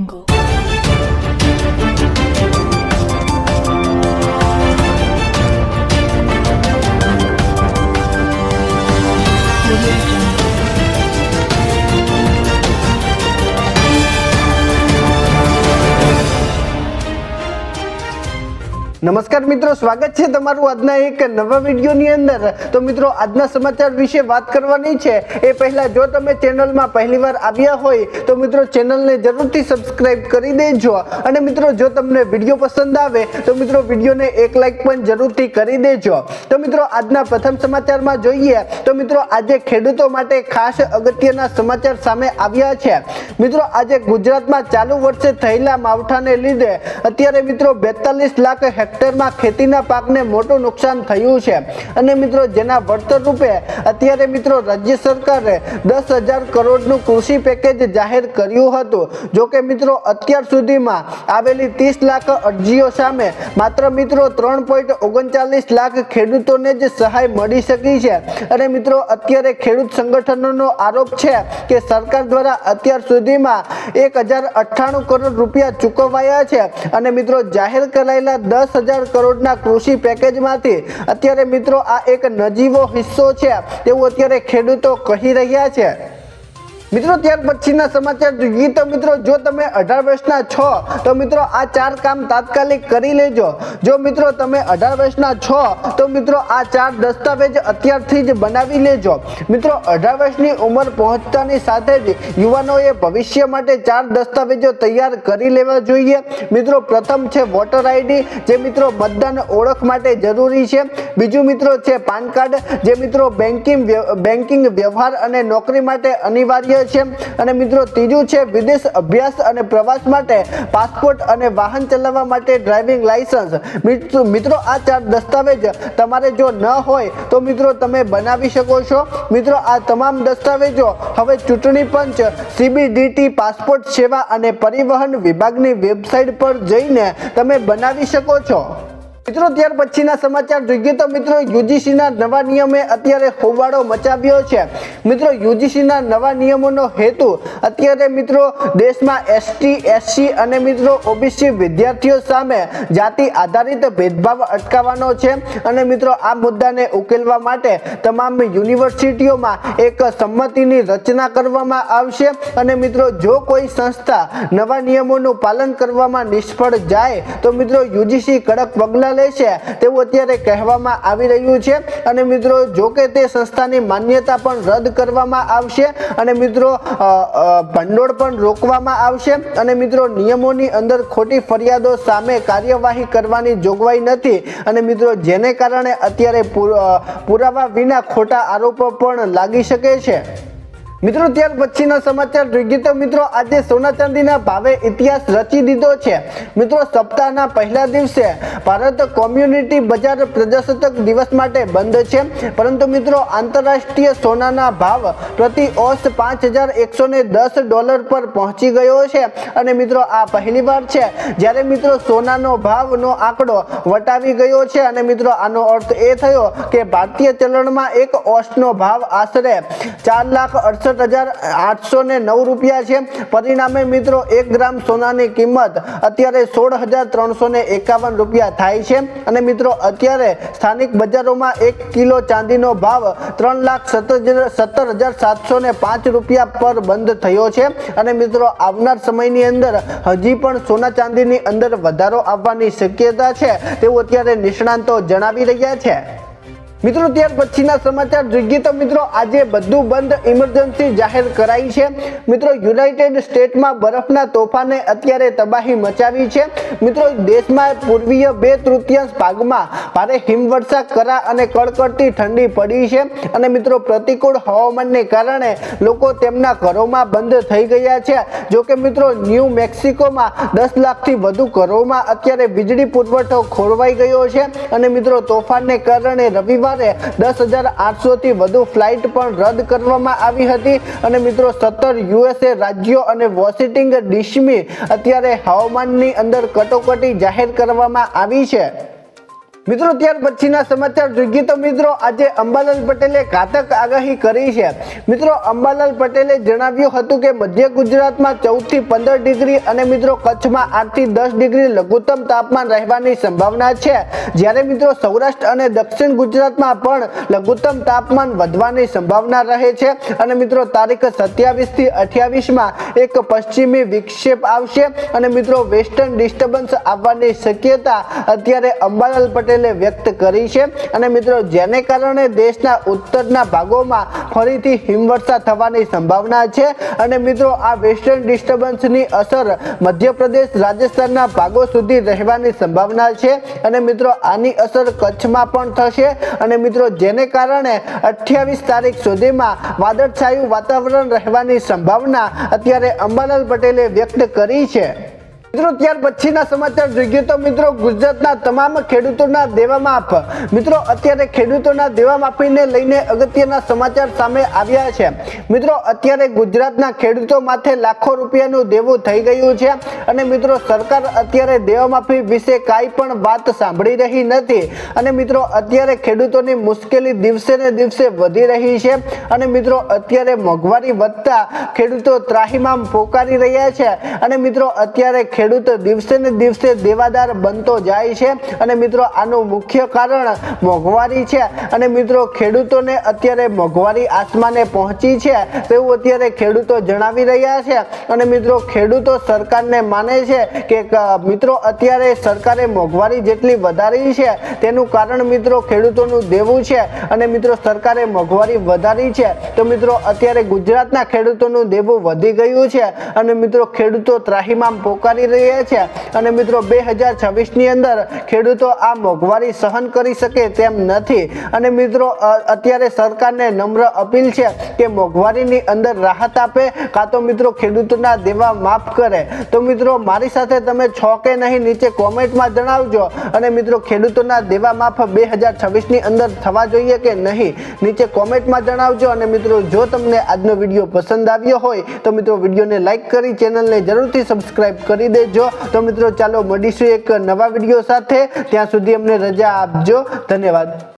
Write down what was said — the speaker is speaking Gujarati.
jungle. નમસ્કાર મિત્રો, સ્વાગત છે તમારું આજના એક નવા વિડીયોની અંદર। તો મિત્રો, આજના સમાચાર વિશે વાત કરવાની છે એ પહેલા જો તમે ચેનલમાં પહેલીવાર આવ્યા હોય તો મિત્રો ચેનલને જરૂરથી સબસ્ક્રાઇબ કરી દેજો અને મિત્રો જો તમને વિડીયો પસંદ આવે તો મિત્રો વિડીયોને એક લાઈક પણ જરૂરથી કરી દેજો। તો મિત્રો, આજના પ્રથમ સમાચારમાં જોઈએ તો મિત્રો આજે ખેડૂતો માટે ખાસ અગત્યના સમાચાર સામે આવ્યા છે। મિત્રો, આજે ગુજરાતમાં ચાલુ વર્ષે થયેલા માવઠાને લીધે અત્યારે મિત્રો 42 લાખ હેક્ટરમાં ખેતીના પાકને મોટું નુકસાન થયું છે અને મિત્રો જેના વળતર રૂપે અત્યારે મિત્રો રાજ્ય સરકારે 10,000 કરોડનું કૃષિ પેકેજ જાહેર કર્યું હતું। જો કે મિત્રો અત્યાર સુધીમાં આવેલી 30 લાખ અરજીઓ સામે માત્ર મિત્રો 3.39 લાખ ખેડૂતોને જ સહાય મળી શકી છે અને મિત્રો અત્યારે ખેડૂત સંગઠનોનો આરોપ છે કે સરકાર દ્વારા અત્યાર સુધીમાં 1,098 કરોડ રૂપિયા ચૂકવાયા છે અને મિત્રો જાહેર કરાયેલા 10,000 કરોડના કૃષિ પેકેજમાંથી અત્યારે મિત્રો આ એક નજીવો હિસ્સો છે તેવું અત્યારે ખેડૂતો કહી રહ્યા છે। મિત્રો, ત્યાર પછીના સમાચાર જોઈએ તો મિત્રો જો તમે 18 વર્ષના છો તો મિત્રો આ 4 કામ તાત્કાલિક કરી લેજો। જો મિત્રો તમે 18 વર્ષના છો તો મિત્રો આ 4 દસ્તાવેજ અત્યારથી જ બનાવી લેજો। મિત્રો 18 વર્ષની ઉંમર પહોંચતાની સાથે જ યુવાનોએ ભવિષ્ય માટે 4 દસ્તાવેજો તૈયાર કરી લેવા જોઈએ। મિત્રો પ્રથમ છે વોટર આઈડી, જે મિત્રો મતદાન ઓળખ માટે જરૂરી છે। બીજું મિત્રો છે પાન કાર્ડ, જે મિત્રો બેન્કિંગ વ્યવહાર અને નોકરી માટે અનિવાર્ય છે અને મિત્રો ત્રીજું છે વિદેશ અભ્યાસ અને પ્રવાસ માટે પાસપોર્ટ અને વાહન ચલાવવા માટે ડ્રાઇવિંગ લાયસન્સ। મિત્રો આ 4 દસ્તાવેજ તમારે જો ન હોય તો મિત્રો તમે બનાવી શકો છો। મિત્રો આ તમામ દસ્તાવેજો હવે ચૂંટણી પંચ, CBDT, પાસપોર્ટ સેવા અને પરિવહન વિભાગની વેબસાઇટ પર જઈને તમે બનાવી શકો છો। મિત્રો ત્યાર પછીના સમાચાર જોઈએ તો મિત્રો યુજીસીના નવા નિયમે અત્યારે હોબાળો મચાવ્યો છે। મિત્રો યુજીસીના નવા નિયમોનો હેતુ અત્યારે મિત્રો દેશમાં ST, SC અને મિત્રો OBC વિદ્યાર્થીઓ સામે જાતિ આધારિત ભેદભાવ અટકાવવાનો છે અને મિત્રો આ મુદ્દાને ઉકેલવા માટે તમામ યુનિવર્સિટીઓમાં એક સંમતિની રચના કરવામાં આવશે અને મિત્રો જો કોઈ સંસ્થા નવા નિયમોનું પાલન કરવામાં નિષ્ફળ જાય તો મિત્રો યુજીસી કડક પગલાં લેશે તેવું અત્યારે કહેવામાં આવી રહ્યું છે અને મિત્રો જો કે તે સંસ્થાની માન્યતા પણ રદ કરવામાં આવશે અને મિત્રો ભંડોળ પણ રોકવામાં આવશે અને મિત્રો નિયમોની અંદર ખોટી ફરિયાદો સામે કાર્યવાહી કરવાની જોગવાઈ નથી અને મિત્રો જેને કારણે અત્યારે પુરાવા વિના ખોટા આરોપો પણ લાગી શકે છે। મિત્રો ત્યાર પછીના સમાચાર જોઈએ તો મિત્રો આજે સોના ચાંદીના ભાવે ઇતિહાસ રચી દીધો છે। મિત્રો સપ્તાહના પહેલા દિવસે ભારત કોમ્યુનિટી બજાર પ્રજાસત્તાક દિવસ માટે બંધ છે, પરંતુ મિત્રો આંતરરાષ્ટ્રીય સોનાના ભાવ પ્રતિ ઓસ $5,110 પર પહોંચી ગયો છે અને મિત્રો આ પહેલીવાર છે જ્યારે મિત્રો સોનાનો ભાવનો આંકડો વટાવી ગયો છે અને મિત્રો આનો અર્થ એ થયો કે ભારતીય ચલણમાં એક ઓસનો ભાવ આશરે 4,68,809 રૂપિયા છે। પરિણામે મિત્રો 1 ગ્રામ સોનાની કિંમત અત્યારે 16,351 રૂપિયા થાય છે અને મિત્રો અત્યારે સ્થાનિક બજારોમાં 1 કિલો ચાંદીનો ભાવ 3,17,705 રૂપિયા પર બંધ થયો છે અને મિત્રો આવનાર સમયની અંદર હજી પણ સોના ચાંદીની અંદર વધારો આવવાની શક્યતા છે તેવું અત્યારે નિષ્ણાંતો જણાવી રહ્યા છે। મિત્રો ત્યાર પછીના સમાચાર જોઈએ તો મિત્રો આજે બધું બંધ, ઇમરજન્સી જાહેર કરાઈ છે। મિત્રો યુનાઇટેડ સ્ટેટ્સમાં બરફના તોફાને અત્યારે તબાહી મચાવી છે। મિત્રો દેશમાં પૂર્વીય 2/3 ભાગમાં ભારે હિમવર્ષા, કરા અને કડકડતી ઠંડી પડી છે અને મિત્રો પ્રતિકૂળ હવામાનને કારણે લોકો તેમના ઘરોમાં બંધ થઈ ગયા છે। જો કે મિત્રો ન્યૂ મેક્સિકોમાં 10 લાખથી વધુ ઘરોમાં અત્યારે વીજળી પુરવઠો ખોરવાઈ ગયો છે અને મિત્રો તોફાનને કારણે રવિવાર 10,800 થી વધુ ફ્લાઇટ પણ રદ કરવામાં આવી હતી અને મિત્રો 17 USA રાજ્યો અને વોશિંગ્ટન ડીસીમાં અત્યારે હવામાનની અંદર કટોકટી જાહેર કરવામાં આવી છે। મિત્રો ત્યાર પછીના સમાચાર જોઈએ તો મિત્રો આજે અંબાલાલ પટેલે ઘાતક આગાહી કરી છે। મિત્રો અંબાલાલ પટેલે જણાવ્યું હતું કે મધ્ય ગુજરાતમાં 14 થી 15 ડિગ્રી અને મિત્રો કચ્છમાં 8 થી 10 ડિગ્રી લઘુત્તમ તાપમાન રહેવાની સંભાવના છે, જ્યારે મિત્રો સૌરાષ્ટ્ર અને દક્ષિણ ગુજરાતમાં પણ લઘુત્તમ તાપમાન વધવાની સંભાવના રહે છે અને મિત્રો તારીખ 27 થી 28 માં એક પશ્ચિમી વિક્ષેપ આવશે અને મિત્રો વેસ્ટર્ન ડિસ્ટર્બન્સ આવવાની શક્યતા અત્યારે અંબાલાલ પટેલે વ્યક્ત કરી છે અને મિત્રો જેને કારણે દેશના ઉત્તરના ભાગોમાં ફરીથી હિમવર્ષા થવાની સંભાવના છે અને મિત્રો આ વેસ્ટર્ન ડિસ્ટર્બન્સની અસર મધ્યપ્રદેશ રાજસ્થાનના ભાગો સુધી રહેવાની સંભાવના છે અને મિત્રો આની અસર કચ્છમાં પણ થશે અને મિત્રો જેને કારણે 28 તારીખ સુધીમાં વાદળછાયું વાતાવરણ રહેવાની સંભાવના અત્યારે અંબાલાલ પટેલે વ્યક્ત કરી છે। મિત્રો ત્યાર પછીના સમાચાર જોઈએ તો મિત્રો ગુજરાતના તમામ ખેડૂતોના દેવા માફ। મિત્રો અત્યારે ખેડૂતોના દેવા માફીને લઈને અગત્યના સમાચાર સામે આવ્યા છે। મિત્રો અત્યારે ગુજરાતના ખેડૂતો માથે લાખો રૂપિયાનું દેવું થઈ ગયું છે અને મિત્રો સરકાર અત્યારે દેવા માફી વિશે કાંઈ પણ વાત સાંભળી રહી નથી અને મિત્રો અત્યારે ખેડૂતોની મુશ્કેલી દિવસે ને દિવસે વધી રહી છે અને મિત્રો અત્યારે મોંઘવારી વધતા ખેડૂતો ત્રાહિમામ પોકારી રહ્યા છે અને મિત્રો અત્યારે ખેડૂત દિવસે ને દિવસે દેવાદાર બનતો જાય છે અને મિત્રો આનું મુખ્ય કારણ મોંઘવારી છે અને મિત્રો ખેડૂતોને અત્યારે મોંઘવારી આસમાને પહોંચી છે તેવું અત્યારે ખેડૂતો જણાવી રહ્યા છે અને મિત્રો ખેડૂતો સરકારને માને છે કે મિત્રો અત્યારે સરકારે મોંઘવારી જેટલી વધારી છે તેનું કારણ મિત્રો ખેડૂતોનું દેવું છે અને મિત્રો સરકારે મોંઘવારી વધારી છે તો મિત્રો અત્યારે ગુજરાતના ખેડૂતોનું દેવું વધી ગયું છે અને મિત્રો ખેડૂતો ત્રાહિમામ પોકારી રહ્યા છે અને મિત્રો 2026 ની અંદર ખેડૂતો આ મોંઘવારી સહન કરી શકે તેમ નથી અને મિત્રો અત્યારે સરકારને નમ્ર અપીલ છે કે મોંઘવારીની અંદર રાહત આપે કાં તો મિત્રો ખેડૂતોના દેવા માફ કરે। તો મિત્રો મારી સાથે તમે છો કે નહીં નીચે કોમેન્ટમાં જણાવજો અને મિત્રો ખેડૂતોના દેવા માફ 2026 ની અંદર થવા જોઈએ કે નહીં નીચે કોમેન્ટમાં જણાવજો અને મિત્રો જો તમને આજનો વિડીયો પસંદ આવ્યો હોય તો મિત્રો વિડીયોને લાઈક કરી ચેનલને જરૂરથી સબસ્ક્રાઇબ કરી દેજો। તો મિત્રો ચાલો મળીશું એક નવા વિડીયો સાથે, ત્યાં સુધી અમને રજા આપજો। ધન્યવાદ।